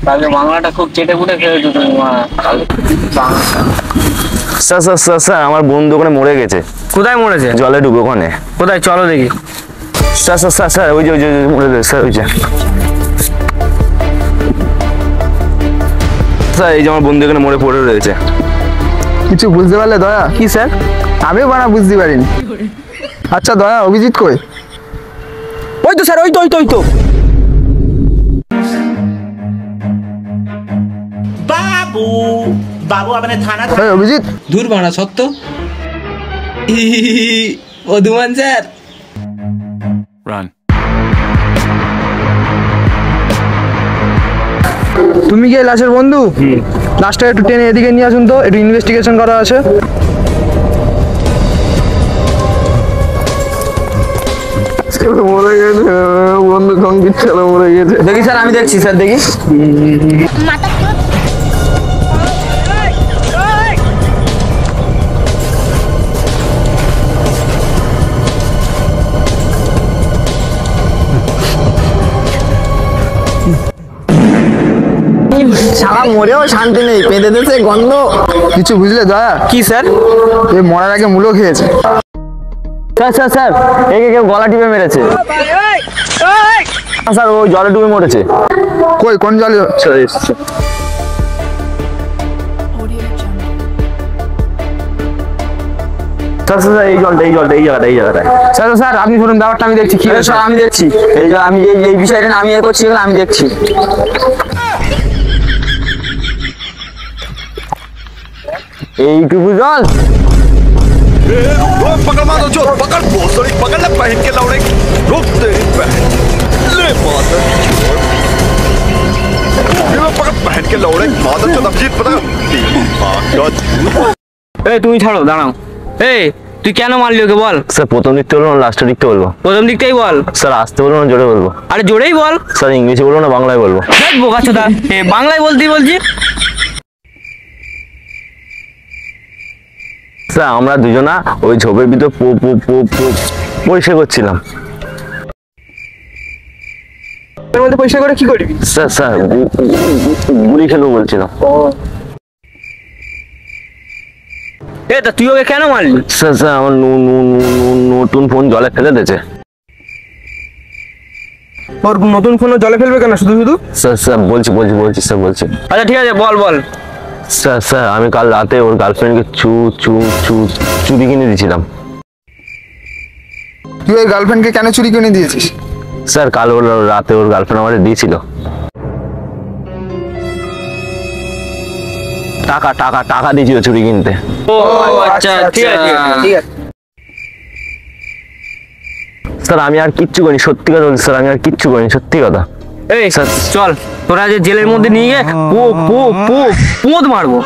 কালকে বাংলাটা খুব চেটে ফুটে খেয়েছো তুমি স্যার স্যার স্যার স্যার আমার বন্ধু ওখানে মরে গেছে। কোথায় মরেছে? জলে ডুবে ওখানে। কোথায় চলো দেখি। স্যার স্যার স্যার স্যার ওই যে মরে গেছে স্যার, ওই যে স্যার এই যে আমার বন্ধু এখানে মরে পড়ে রয়েছে। কিছু বুঝতে পারলে দয়া? কি স্যার? আমিও বানা বুঝতে পারিনি। আচ্ছা দয়া, অভিজিৎ কই? ওই তো স্যার, ওই তো বাবু বাবু আপনি থানা এই অভিজিৎ, দূর বানা সত্য ও দুমান স্যার। তুমি কি এই লাশের বন্ধু? লাশটা একটু টেনে এদিকে নিয়ে আসুন তো, একটু ইনভেস্টিগেশন করা আছে। মরে গেছে বন্ধু, কঙ্কিত ছেলে মরে গেছে। দেখি স্যার, আমি দেখছি স্যার, দেখি। সারা মরেও শান্তি নেই, পেঁদে দিয়েছে গন্ধ। কিছু বুঝলে দয়া? কি স্যার? এই মরার আগে মূলো খেয়েছে। স্যার স্যার স্যার একে কেউ গলা টিপে মেরেছে স্যার, ওই জলে ডুবে মরেছে। কই, কোন জলে? স্যার স্যার এই জলটা এই জায়গাটায়। স্যার স্যার আপনি শুনুন, ব্যাপারটা আমি দেখছি। কি স্যার? আমি দেখছি আমি এই বিষয়টা আমি করছি, আমি দেখছি। এইটুকু জল? पकड़ मारो जो पकड़ भोसड़ी पकड़ ले पहन के लौड़े रुक तेरी बहन ले मादर ये पकड़ पहन के लौड़े मादर जो अभिजीत पता এই তুমি ছাড়ো, দাঁড়াও। এই তুই কেন মারলি ওকে বল? স্যার প্রথম দিকটা বলবো না লাস্টের দিকটা বলবো? প্রথম দিকটাই বল। স্যার আসতে বলবো না জোরে বলবো? আরে জোরেই বল। স্যার ইংলিশে বলবো না বাংলায় বলবো? বোকাচোদা, বাংলায় বলছি। স্যার আমরা দুজনা ওই ঝোপের ভিতর পরিষ্কার করছিলাম। এর মধ্যে পরিষ্কার করে কি করবি? স্যার স্যার গুলি খেলবো বলছিলাম। তা তুই ওকে কেন মারলি? স্যার স্যার আমার নতুন ফোন জলে ফেলে দিয়েছে। ওর নতুন ফোন জলে ফেলবে কেন শুধু শুধু? স্যার স্যার বলছি স্যার বলছি। আচ্ছা ঠিক আছে, বল। স্যার স্যার আমি কাল রাতে ওর গার্লফ্রেন্ডকে চুরি কিনে দিয়েছিলাম। তুই ওই গার্লফ্রেন্ডকে কেন চুরি কিনে দিয়েছিস? স্যার কাল ওর রাতে ওর গার্লফ্রেন্ড আমাদের দিয়েছিল টাকা দিয়েছিল চুরি কিনতে। ও আচ্ছা, ঠিক আছে। স্যার আমি আর কিচ্ছু করিনি, সত্যি কথা বলছি স্যার, আমি আর কিচ্ছু করিনি, সত্যি কথা। এই চল, তোরা যে জেলের মধ্যে নিয়ে গিয়ে পোঁত মারবো।